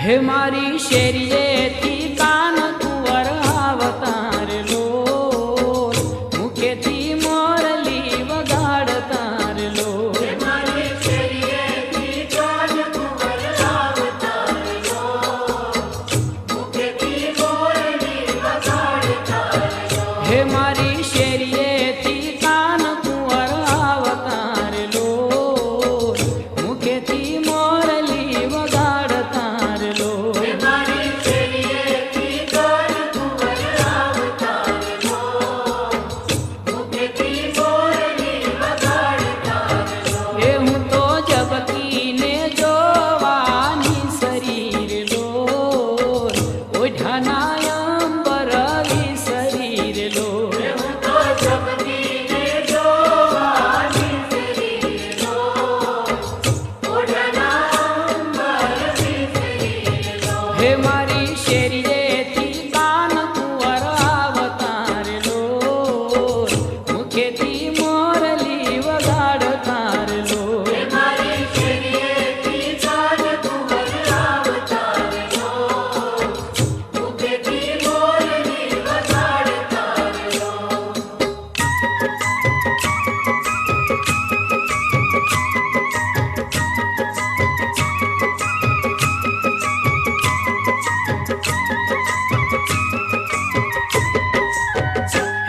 हे मारी शेरिये थी कान कुंवर आवतार लो मुखे थी मोरली वगाड़तार लो हे मारी शेरिये थी कान कुंवर आवतार लो मुखे थी मोरली वगाड़तार लो हे मारी शेरिये थी कान कुंवर आवतार लो मुखे थी मोरली वगाड़तार लो हे मारी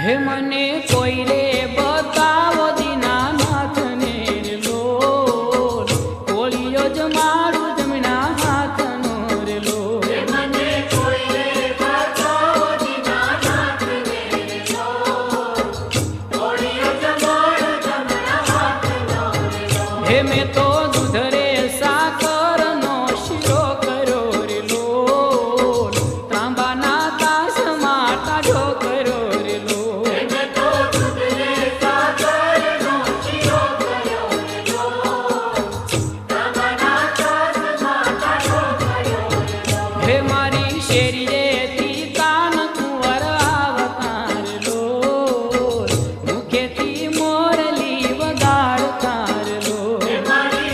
હે મને કોઈ રે બતાવો દીનાનાથને રે લોલ કોળિયો જ મારું જમણા હાથનો રે લોલ હે મને કોઈ રે બતાવો દીનાનાથને રે લોલ કોળિયો જ મારું જમણા હાથનો રે લોલ હે મેં તો દૂધ રે સાકરનો શીરો કર્યો રે લોલ ત્રાંબાના તાસમાં ટાઢો કર્યો રે લોલ હે તો દૂધ રે સાગરનો શીરો કર્યો રે લોલ તાંબાના તાસમાં ટાઢો કર્યો રે લોલ હે મારી શેરીએથી કાન કુંવર આવતા રે લોલ મુખેથી મોરલી વગાડતા રે લોલ હે મારી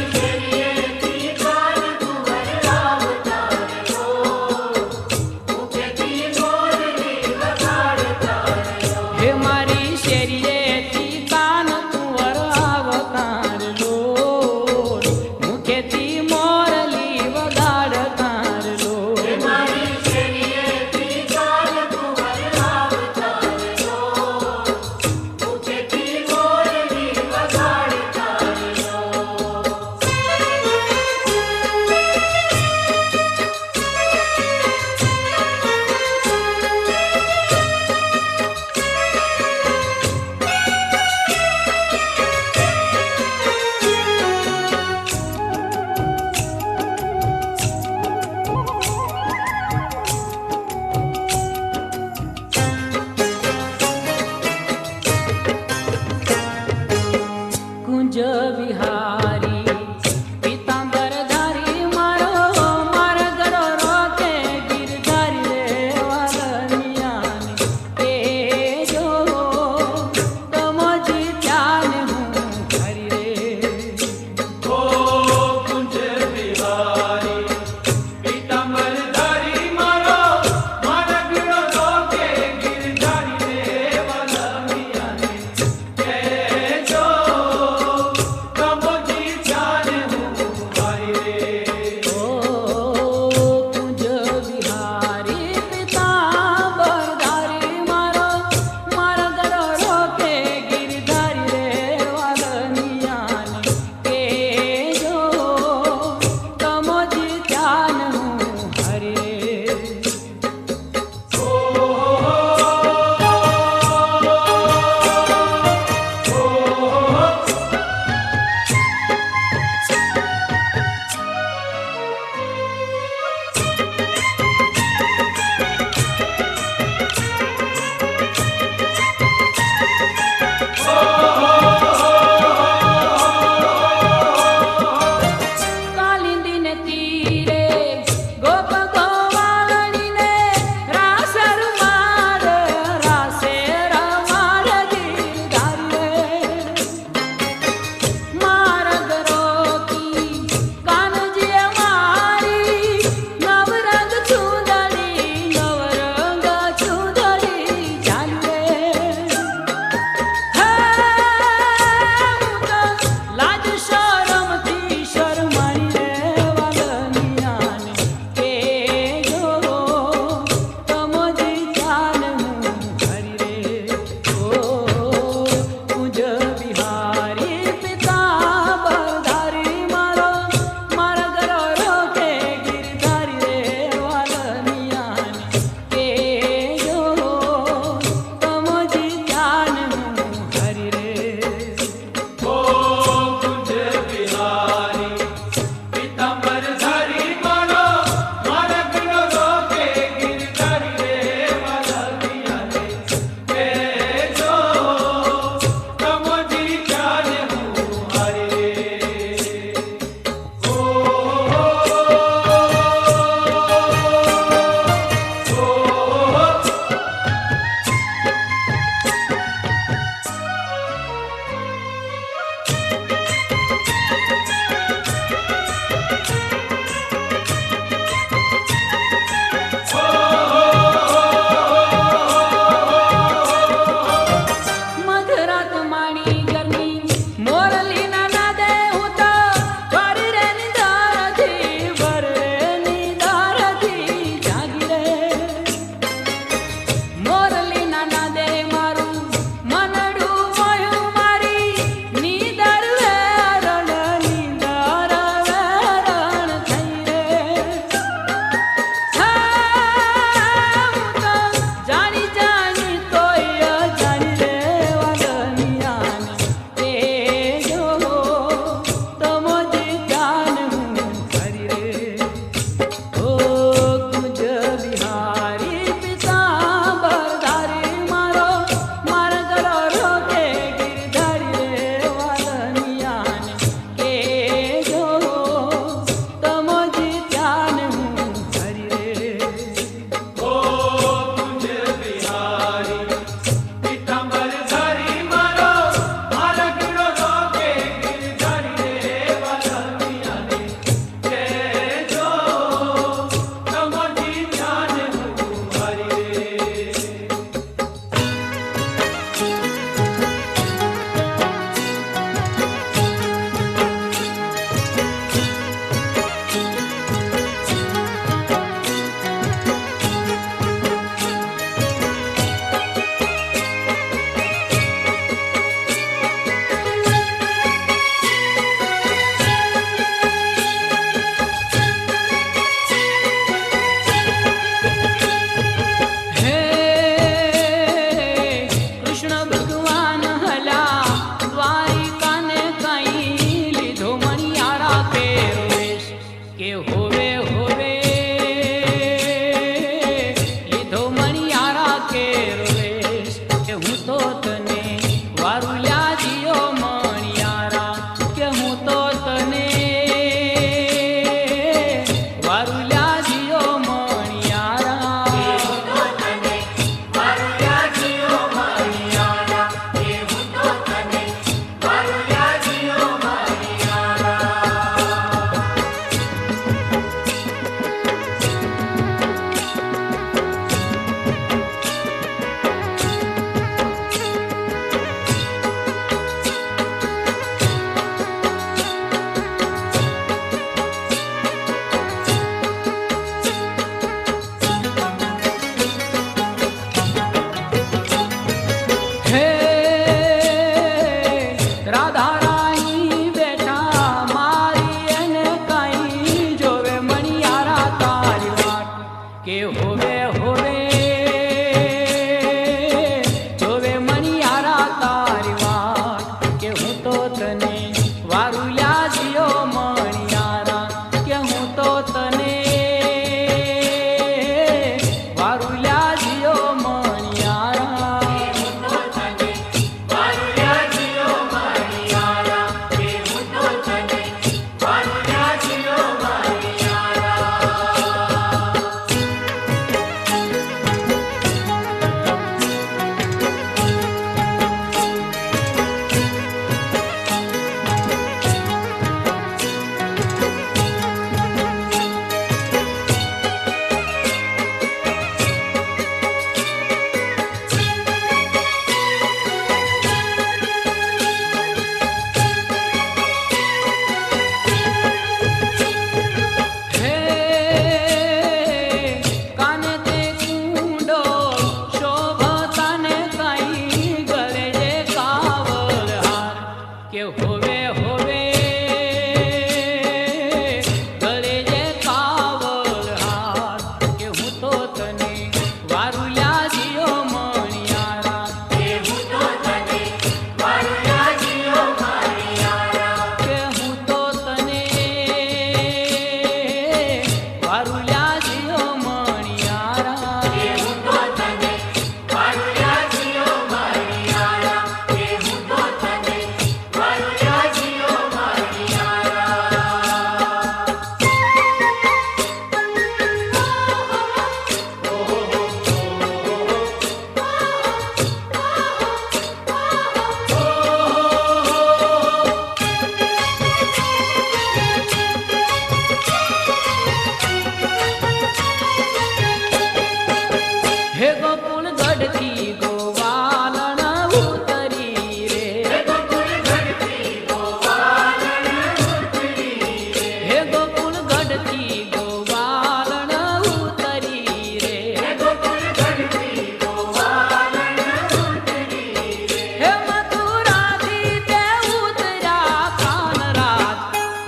ગઢથી ગોવાલણ ઉતરી રે હે ગોકુળ ગઢથી ગોવાલણ ઉતરી રે હે ગોકુળ ગઢથી ગોવાલણ ઉતરી રે હે ગોકુળ ગઢથી ગોવાલણ ઉતરી રે હે મથુરાથી તે ઉતર્યા કાનરાજ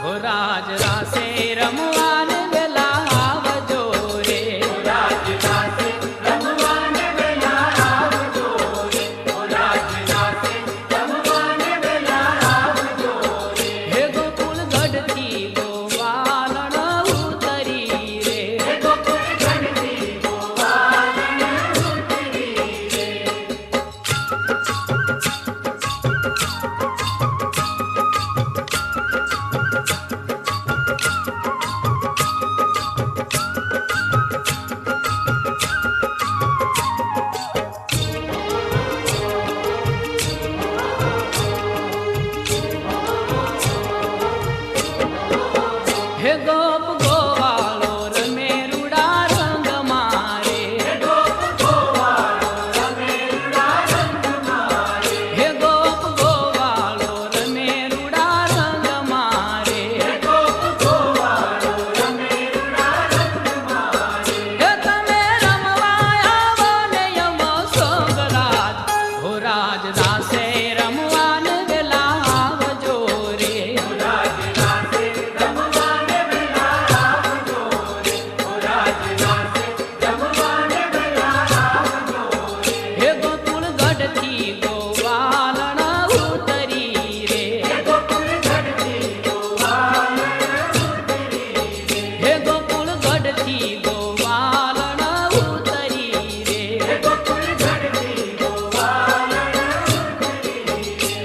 હો રાજ રાસે રમવાને વેલા આવજો રે રાજ રાસે રમવાને વેલા આવજો રે ઓ રાજ રાસે રમવાને વેલા આવજો રે હે ગોકુળ ગઢથી ગોવાલણ ઉતરી રે હે ગોકુળ ગઢથી ગોવાલણ ઉતરી રે હે ગોપ ગોવાળો રમે રૂડા રંગ મારે ગોપ ગોવાળો રમે રૂડા રંગ મારે હે ગોપ ગોવાળો રમે રૂડા રંગ મારે ગોપ ગોવાળો રમે રૂડા રંગ મારે હે તમે રમવા આવો ને યમો સોગરાજ હો રાજ રાસે રમવાને વેલા આવજો રે રાજ રાસે રમવાને વેલા આવજો રે ઓ રાજ રાસે રમવાને વેલા આવજો રે હે ગોકુળ ગઢથી ગોવાલણ ઉતરી રે હે ગોકુળ ગઢથી ગોવાલણ ઉતરી રે હે ગોકુળ ગઢથી ગોવાલણ ઉતરી રે હે ગોકુળ ગઢથી ગોવાલણ ઉતરી રે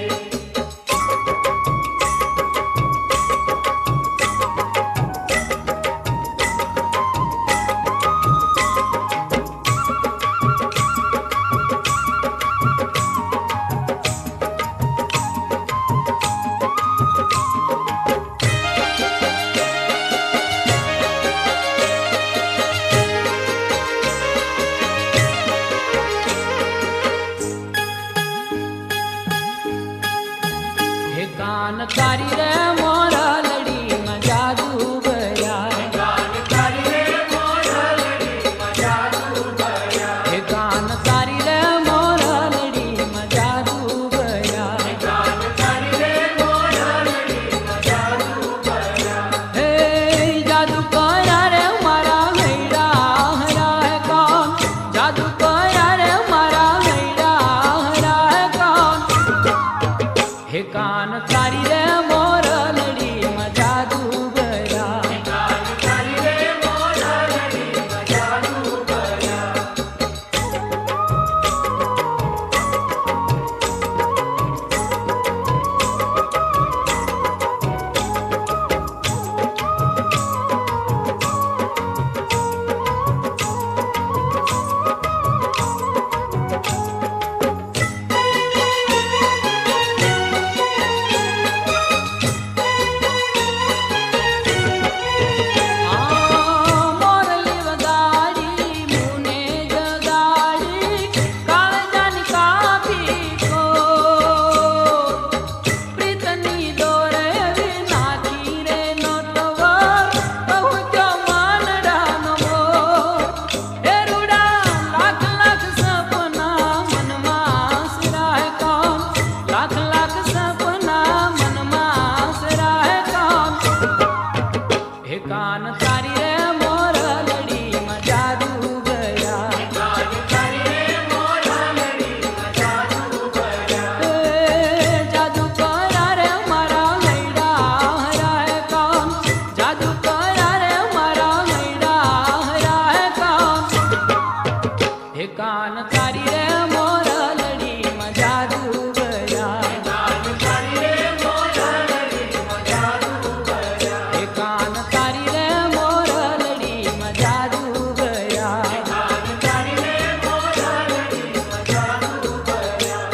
હે કાન તારી રે મોરા લડી મજા દુબર્યા ગાન તારી રે મોરલડી મજા દુબર્યા હે કાન તારી રે મોરા લડી મજા દુબર્યા ગાન તારી રે મોરલડી મજા દુબર્યા હે જાદુ કયા રે મારા હૈડા હરા હે કોણ જાદુ કયા રે મારા હૈડા હરા હે કોણ હે કાન તારી રે મોરલડી મજા દુબર્યા ગાન તારી રે મોરલડી મજા દુબર્યા મોરલી વગાડી મુને જગાડી કાળજાની કાપી કો પ્રીતની દોરે નાખી રે નોટવર કહું ક્યો માનડાનો મોર હે રૂડા લાખ લાખ સપના મનમાં સિરાય કામ લાખ લાખ સપના મનમાં સિરાય કામ હે કાન તારી રે મોરલડી મજા દુબર્યા ગાન તારી રે મોરલડી મજા દુબર્યા હે જાદુ કયા રે મારા હૈડા હરા હે કામ જાદુ કયા રે મારા હૈડા હરા હે કામ હે કાન તારી રે મોરલડી મજા દુબર્યા ગાન તારી રે મોરલડી મજા દુબર્યા હે કાન તારી રે મોરલડી મજા દુબર્યા ગાન તારી રે મોરલડી મજા દુબર્યા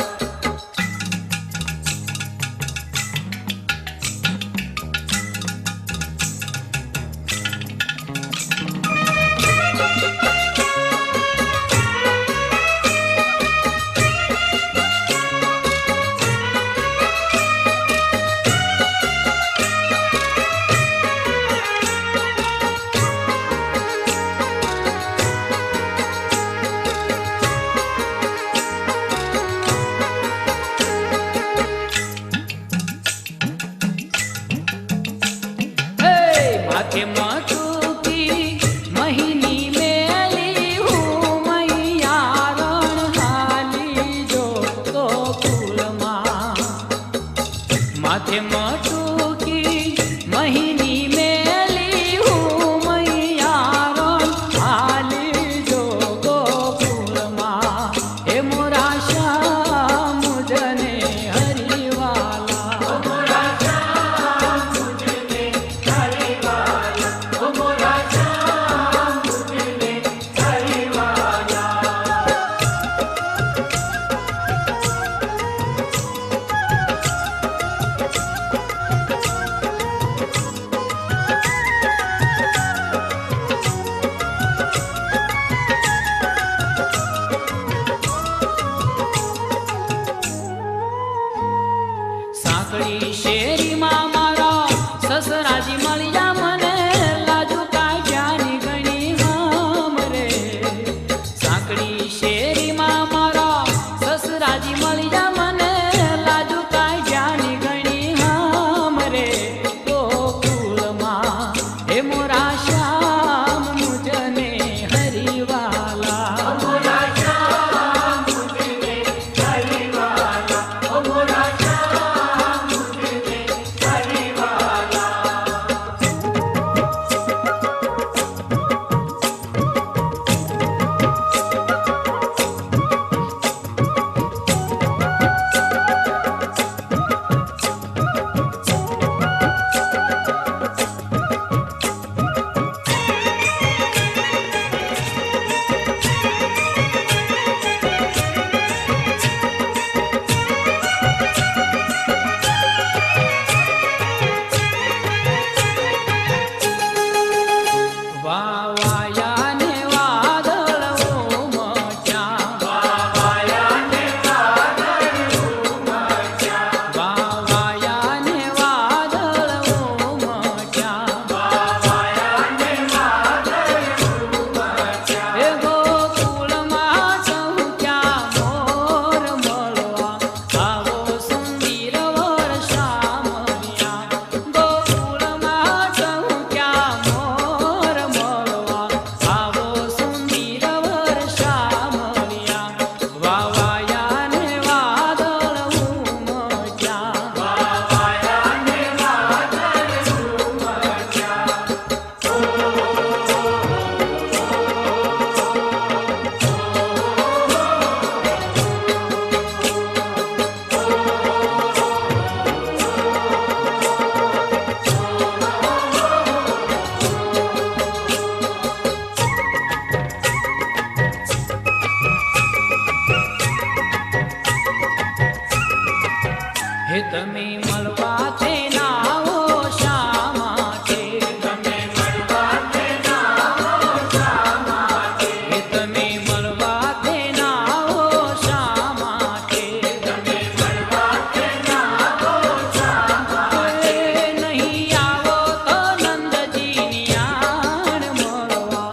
તમે મળવા તે ના આવો શા માટે? તમે મળવા તે ના આવો શા માટે? તમે મળવા તે ના આવો શા માટે? તમે મળવા તે ના આવો શા માટે? નહીં આવો તો નંદજીની આણ મળવા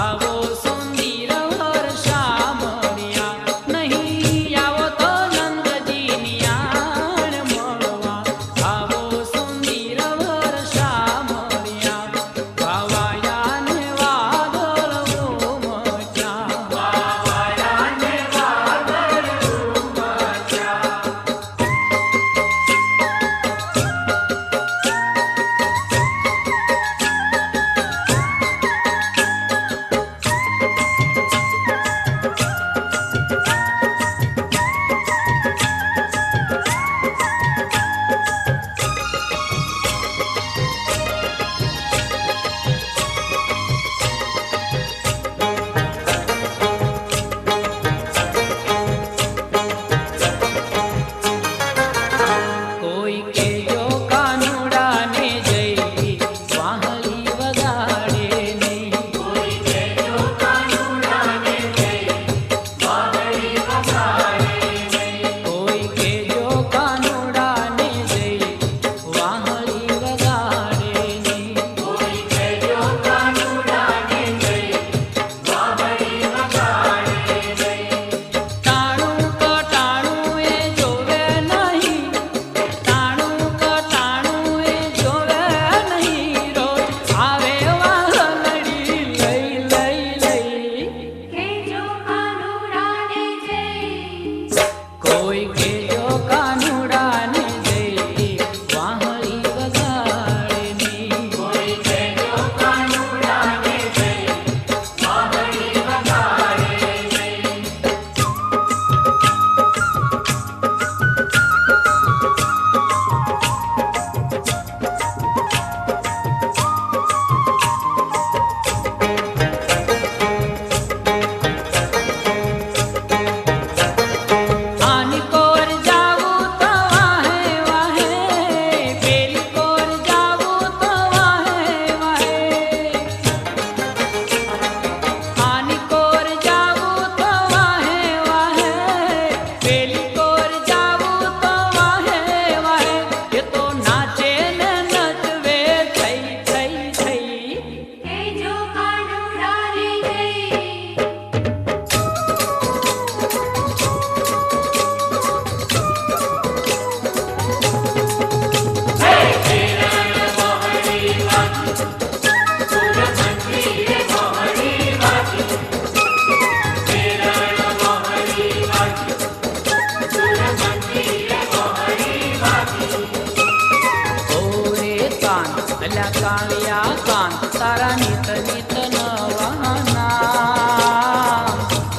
આવો સુંદર વર્ષા મળ્યા. નહીં આવો તો નંદજીની આણ મળવા આવો સુંદર વર્ષા મળ્યા. વાવાયા ને વાદળ ઉમટ્યા. વાવાયા ને વાદળ ઉમટ્યા. કોઈ કેજો કાનુડાને જઈ વાહલી વગાડે નહીં. કોઈ કેજો કાનુડાને જઈ વાદળી વગાડે નહીં. કોઈ કેજો કાનુડાને જઈ વાહલી વગાડે નહીં. કોઈ કેજો કાનુડાને જઈ વાદળી વગાડે નહીં. ટાણું કટાણું એ જોવે નહીં. ટાણું કટાણું એ જોવે નહીં. રોજ આવે વાહલડી લઈ લઈ લઈ. કેજો કાનુડાને જઈ કોઈ કેજો કાનુડાને જઈ વાહલી વગાડે નહીં. કોઈ કેજો કાનુડાને જઈ વાદળી વગાડે નહીં. આની કોર જાવું તો વાહે વાહે. પેલી કોર જાવું તો વાહે વાહે. આની કોર જાવું તો વાહે વાહે. પેલી કોર જાવું તો વાહે વાહે. એ તો નાચે ને નચવે થઈ થઈ થઈ. કેજો કાનુડાને જઈ ઓરે કાન અલ્યા કાળિયા કાન તારા નિત નિત નવાના.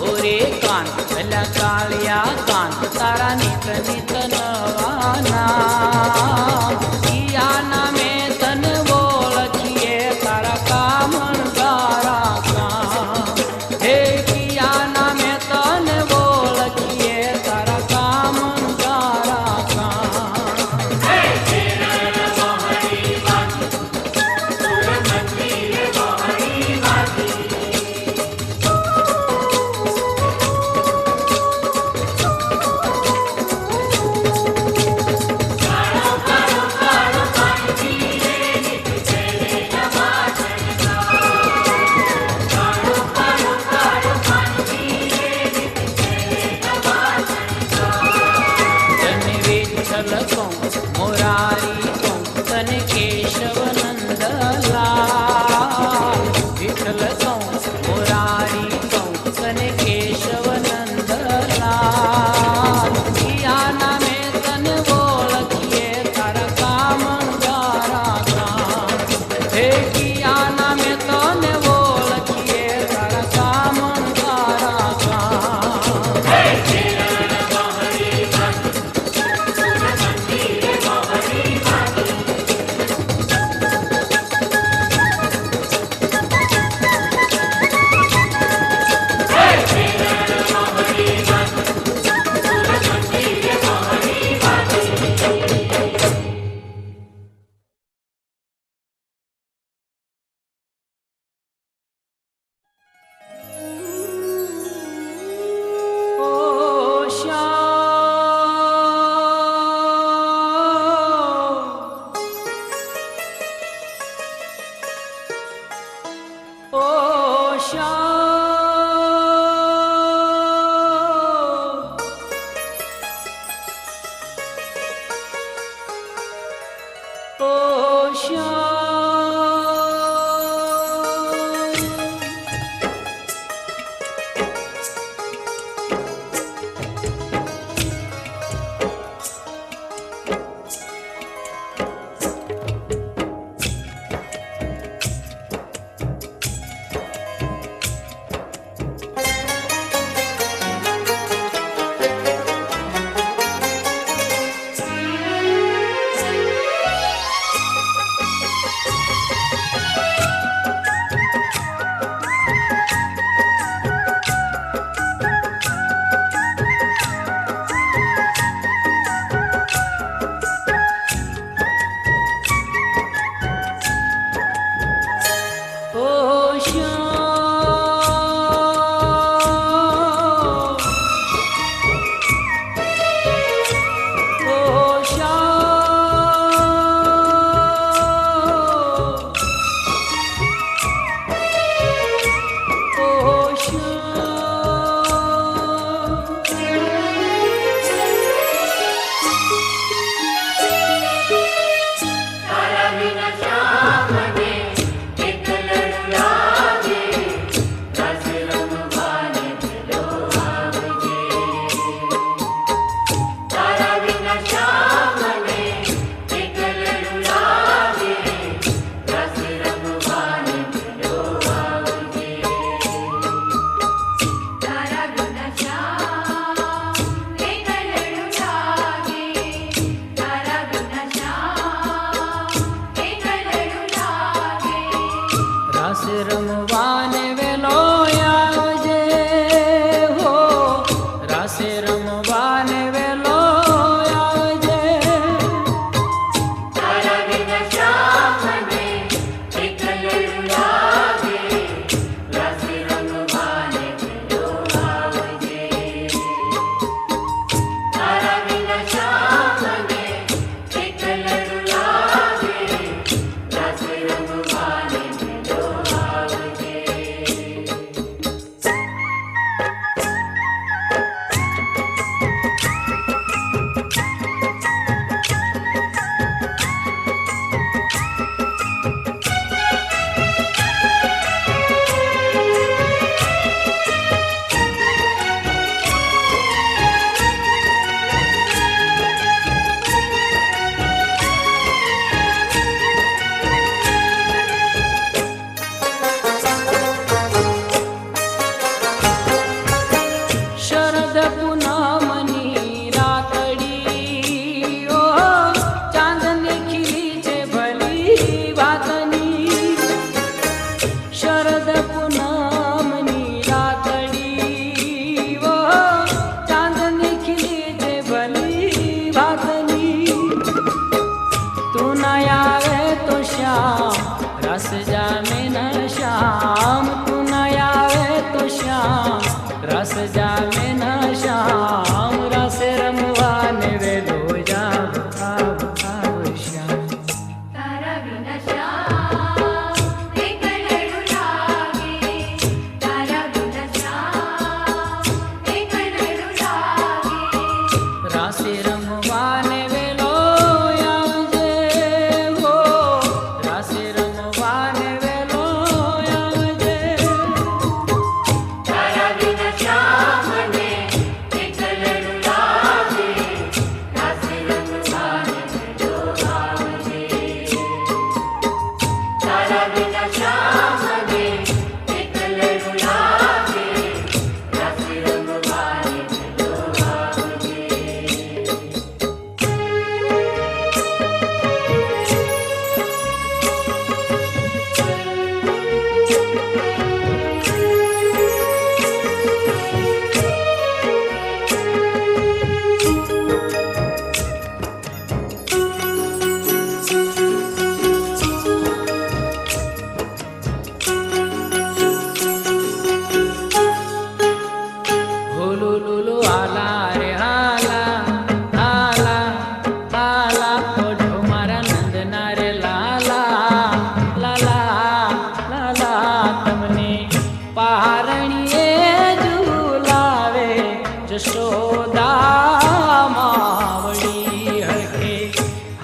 ઓરે કાન અલ્યા કાળિયા કાન તારા નિત નિત નવાના. ઈયાના મેં તને બોલખીએ તારા કામણ તારા કામ. હે કિયાના મેં તને બોલખીએ તારા કામણ તારા કામ. Hey!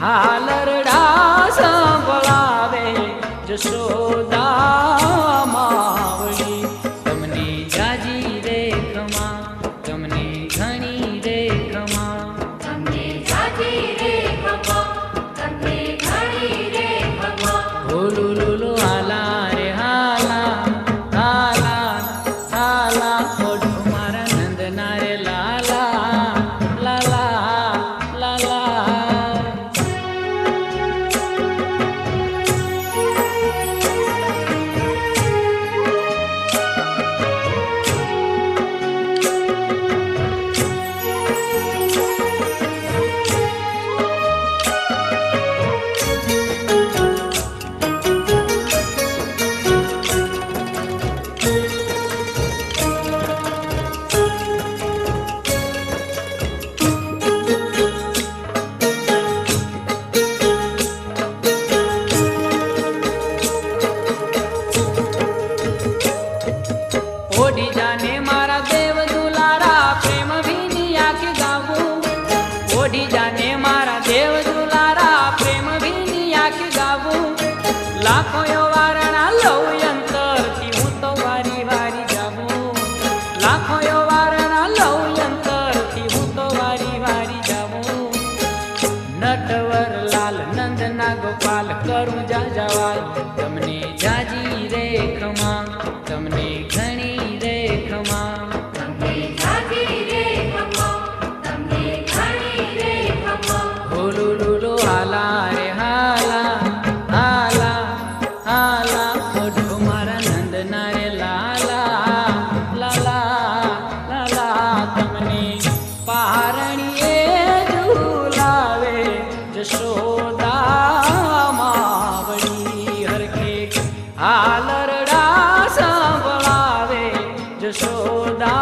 હાલરડા સંભળા ગોપાલ કરું જાજાવાલ તમને જાજી રે ખમા તમને ઘણી રે ખમા તમને જાજી રે ખમા તમને ઘણી રે ખમા બોલું લુલો હાલા રે હાલા હાલા હાલા મોઢું મારા નંદના રે લાલા લાલા લાલા તમને પારણીએ ઝુલાવે જશોદા માવડી હરખે હાલરડા સંભળાવે જશોદા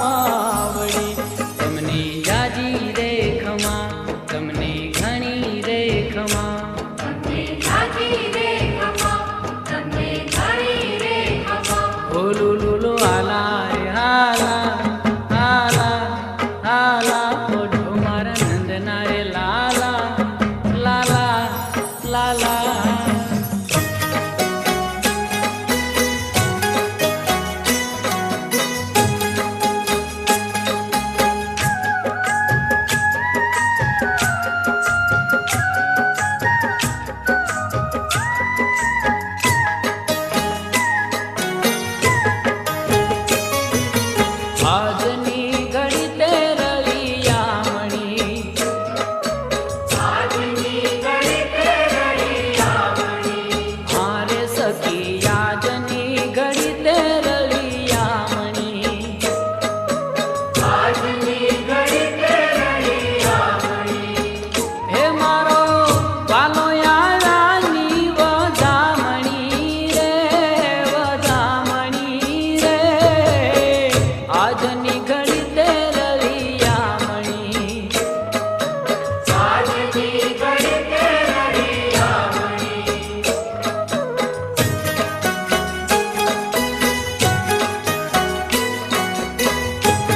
માવડી તમને જાજી રે ખમા તમને ઘણી રે ખમા તમને જાજી રે ખમા તમને ઘણી રે ખમા બોલું લુલો હાલા રે હાલા હાલા હાલા મોઢું મારા નંદના રે લાલા લાલા લાલા આજની ઘડી તે રળિયામણી આજની ઘડી તે રળિયામણી મારે સખી આજની ઘડી તે રળિયામણી આજની ઘડી તે રળિયામણી હે મારો વાલો યારાની વધામણી રે આજની ઘડી તે રળિયામણી આજની ઘડી તે રળિયામણી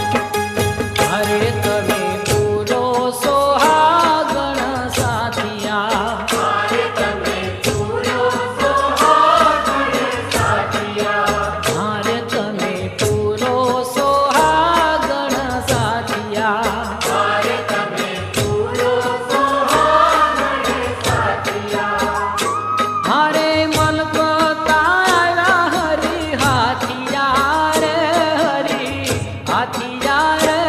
હરે તમે પૂરો સોહાગણ સાથિયા મારે તમે પૂરો સોહાગણ સાથિયા મારે તમે પૂરો સોહાગણ સાથિયા મારે તમે પૂરો સોહાગણ સાથિયા મારે મલકતારા હરી હાથિયા રે હરી હાથિયા રે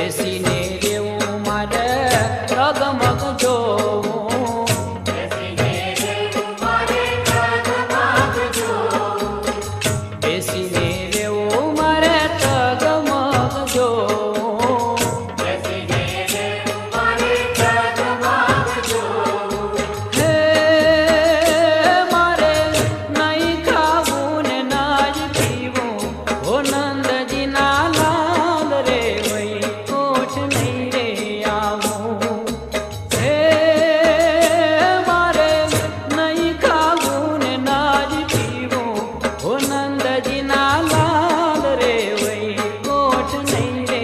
બેસીને રેવું મારે ડગમગ જોવું બેસીને રેવું મારે ડગમગ જોવું બેસીને રેવું મારે ડગમગ જોવું બેસીને રેવું મારે ડગમગ જોવું હે મારે નહીં ખાવું ને ના જ પીવું હો નંદજીના લાલ રે વઈ કોઠ નહીં રે આવું હે મારે નહીં ખાવું ને ના જ પીવું હો નંદજીના લાલ રે વઈ કોઠ નહીં રે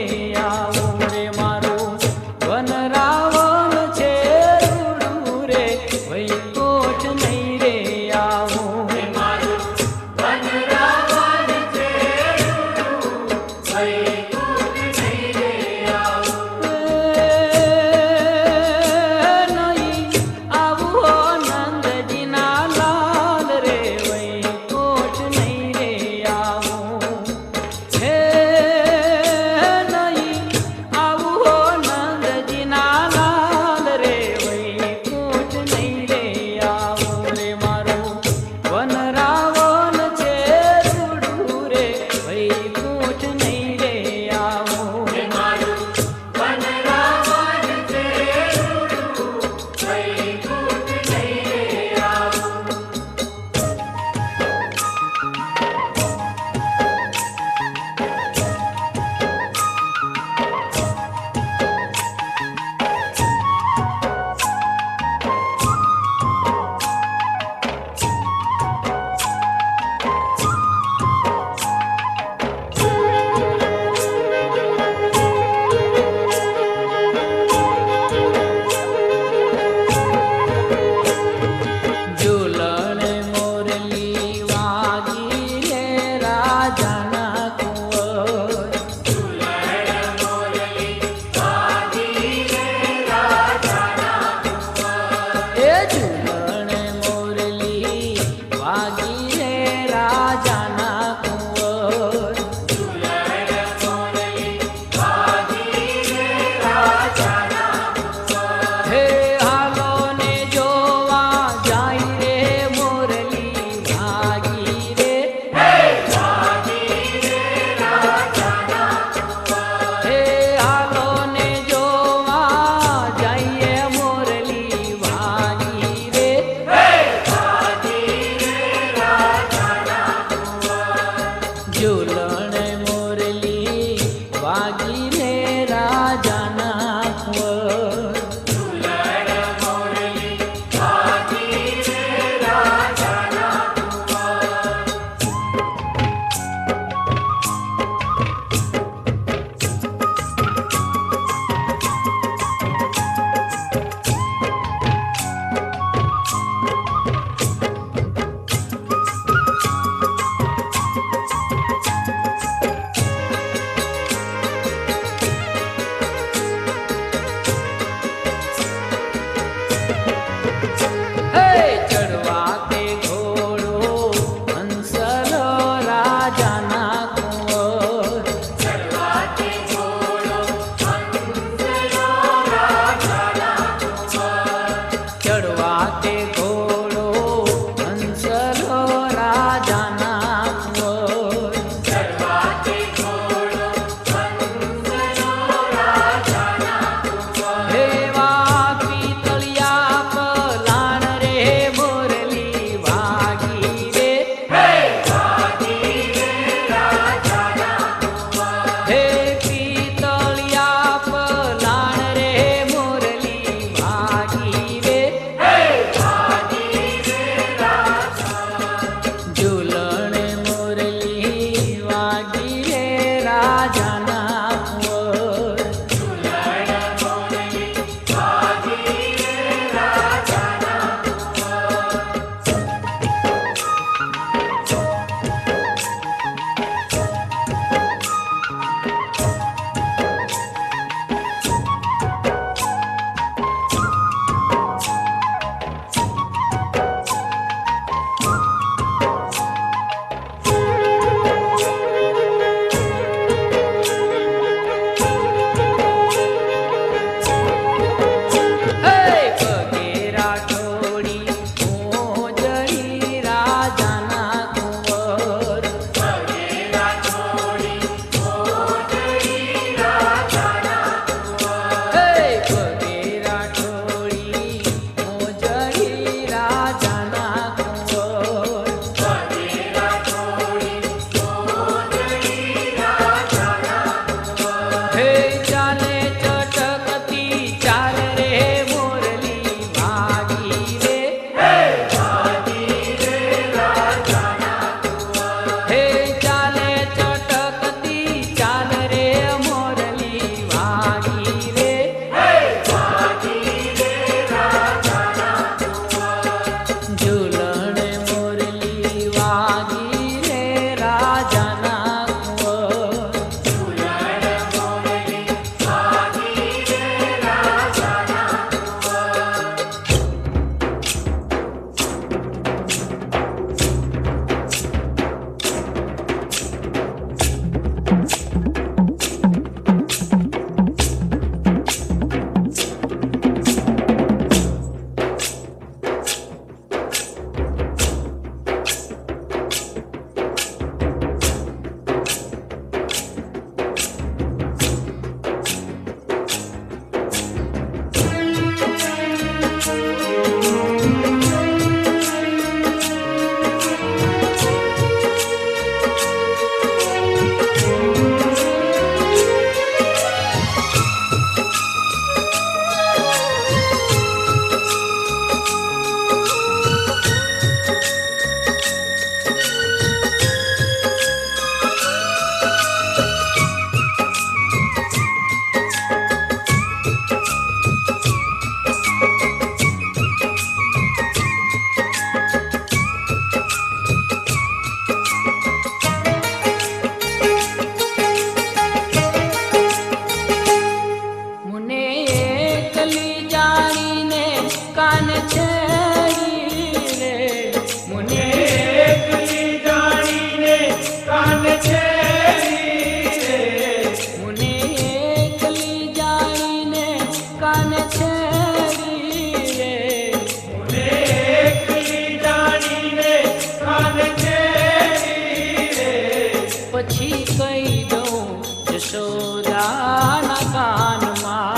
યશોદાના કાનમાં,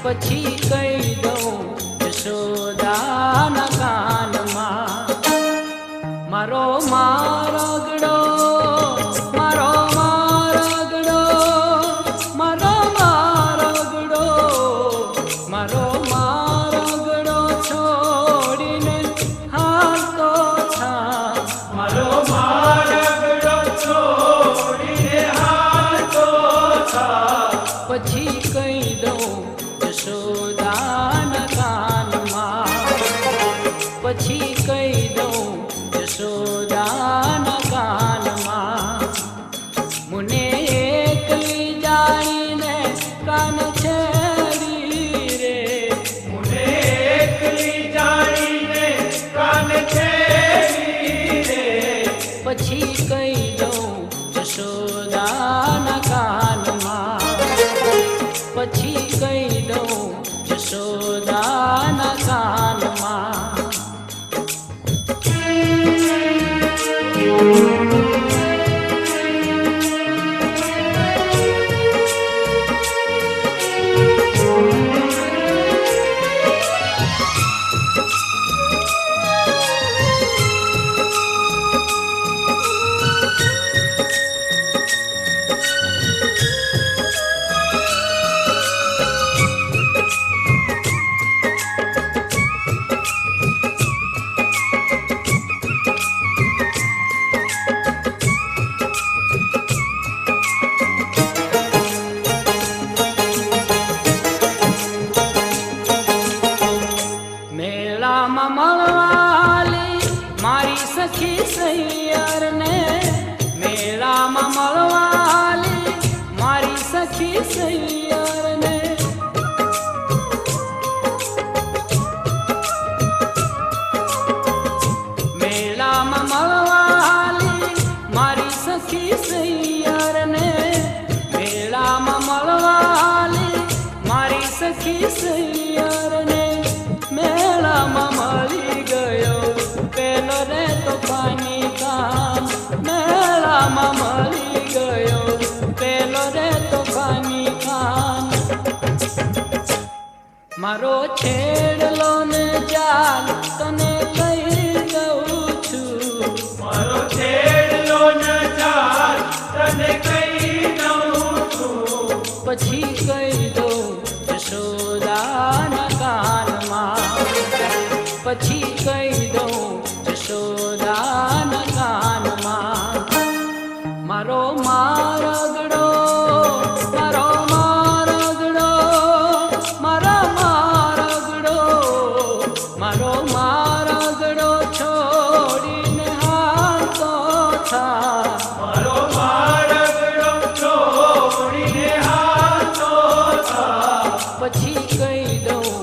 પછી કહી દઉં યશોદાના કાનમાં. મારો મારગડો, મારો મારગડો, મારો મારગડો, મારો મારગડો છોડીને હાલતો થા. મારો મારગડો છોડીને હાલતો થા. પછી કહી દઉં યશોદાના કાનમાં, પછી કહી દઉં યશોદાના કાનમાં. મુને એકલી જાણીને કાન છેડી રે, મુને એકલી જાણીને કાન છેડી રે. પછી કહી દઉં યશોદાના કાનમાં, પછી કહી દઉં યશોદાના કાનમાં. મેળામાં મળવાલી મારી સખી સૈયરને, મેળામાં મળવાલી મારી સખી સૈયરને. મેળામાં મળવાલી મારી સખી સૈયરને, મેળામાં મળવાલી મારી સખી સૈયરને. મેળામાં મળી ગયો પેલો રે તોફાની કાન, મેળામાં મળી ગયો પેલો રે તોફાની કાન. મારો છેડલો ને જાન તને કહી દઉં છું, મારો છેડલો ન જાન તને કહી દઉં છું. પછી કહી દઉં યશોદાના કાનમાં, પછી કહી દઉં યશોદાના કાનમાં. મારો મારગડો, મારો મારગડો, મારો મારગડો, મારો મારગડો છોડીને હાલતો થા. મારો મારગડો છોડીને હાલતો થા. પછી કહી દઉં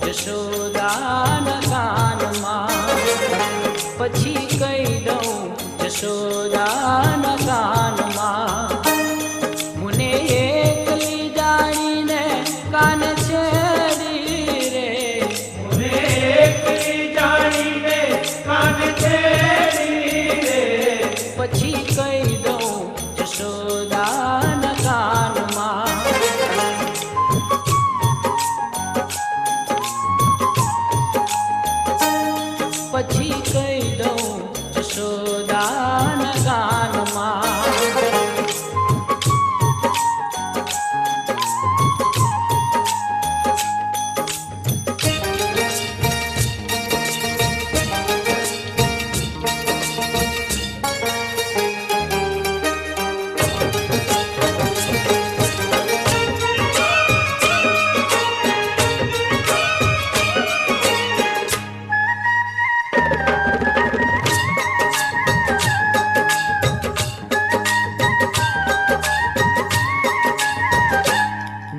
યશોદાના કાનમાં, પછી કહી દઉં યશોદાના કાનમાં. મુને એકલી જાણીને કાન છેડી રે, મુને એકલી જાણીને કાન છેડી રે. પછી કહી દઉં યશોદાના કાનમાં. પછી કહી દઉં યશોદાના કાનમાં.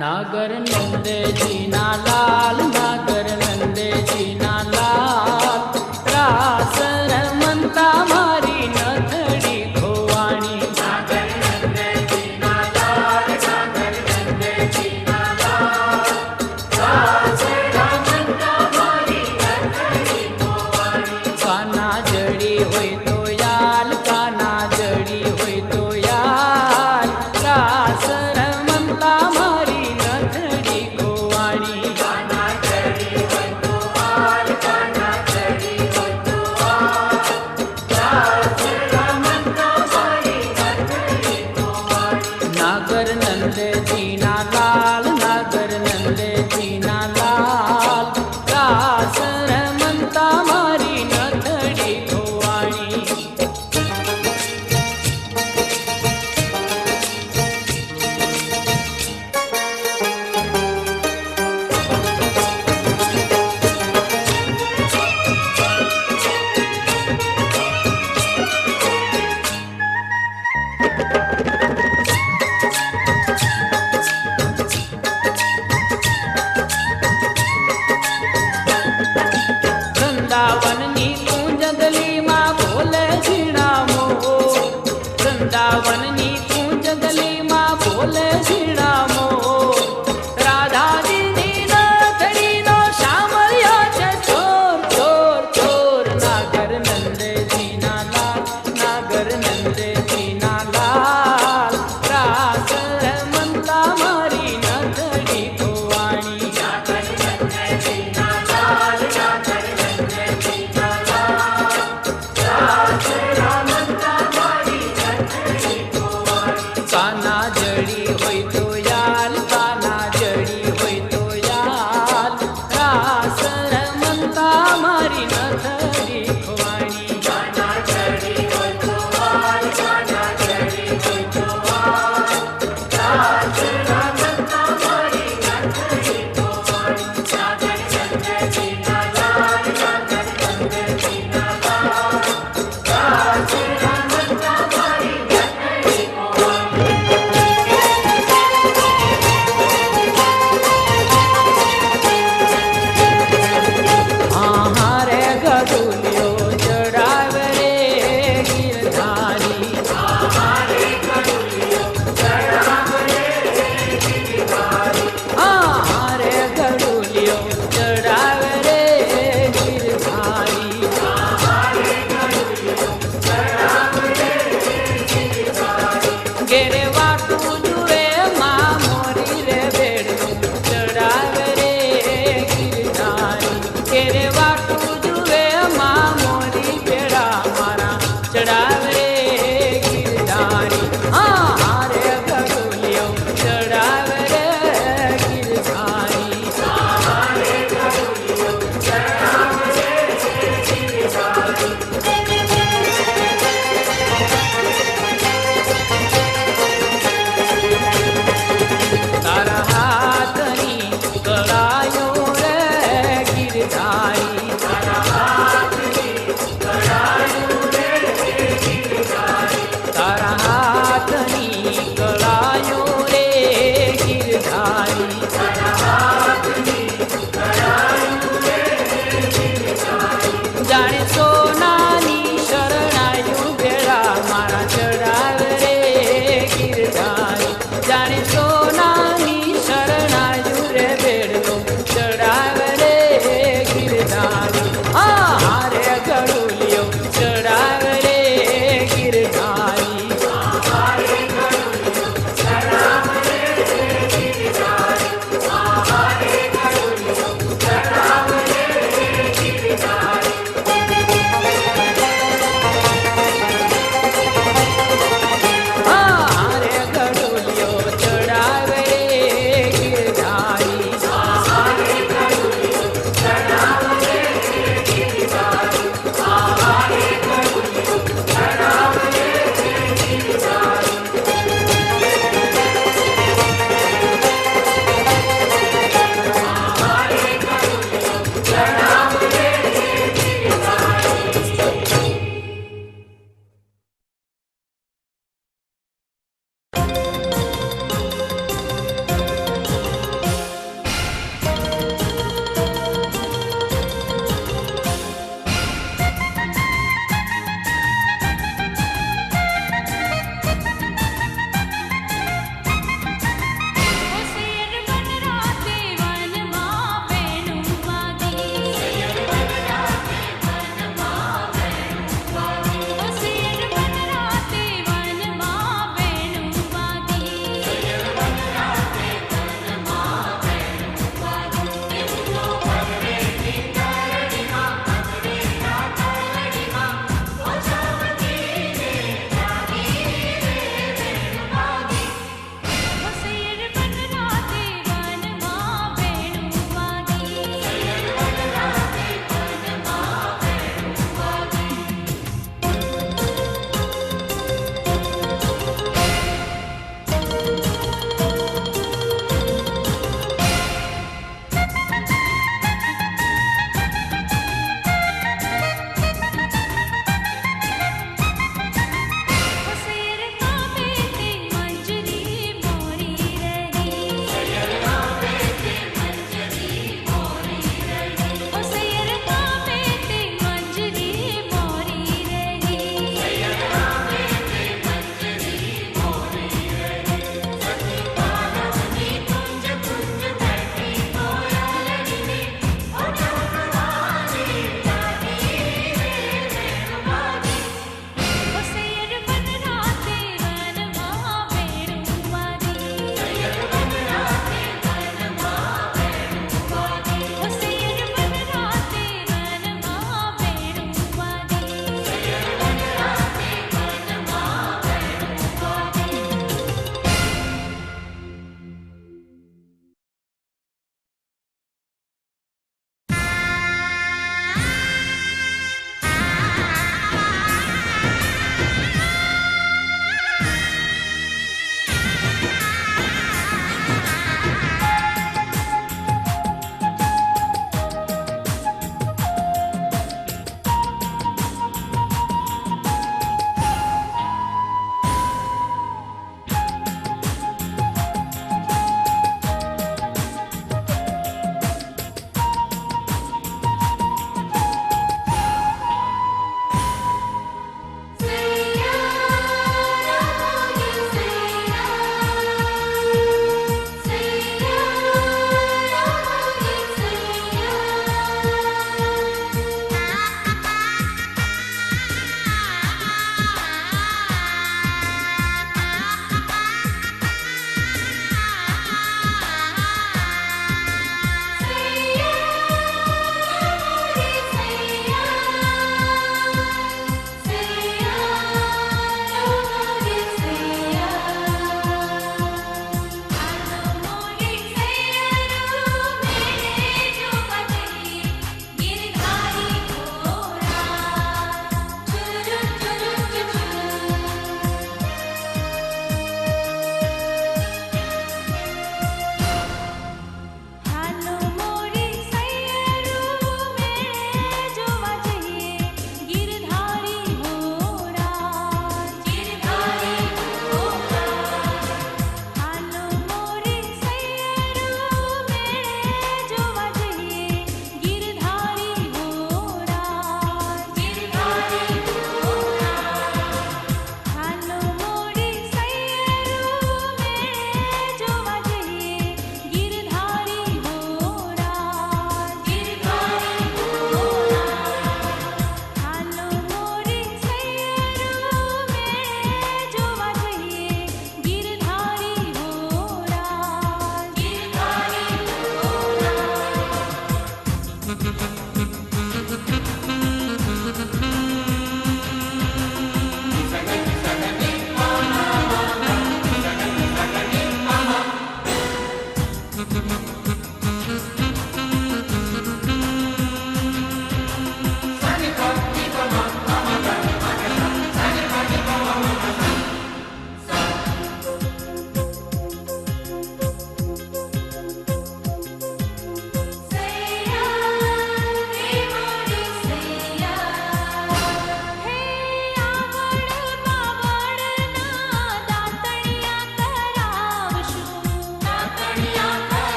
નાગર નંદેજીના લાલ, નાગર નંદેજીના લાલ, રાસ રમતા મારી નથડી ખોવાણી. નાગર નંદજીના લાલ, નાગર નંદજીના લાલ, રાસ રમતા મારી નથડી ખોવાણી. કાના જડી હોય તો યાલ, કાના જડી હોય તો યાલ, રાસ રમતા જીના લાલ નાગર નંદજીના લાલ રાસ રમતા મારી નથડી ધોવાણી વૃંદાવનની કુંજગલીમાં બોલે ઝીણા મોર વૃંદાવનની કુંજગલીમાં બોલે ઝીણા મોર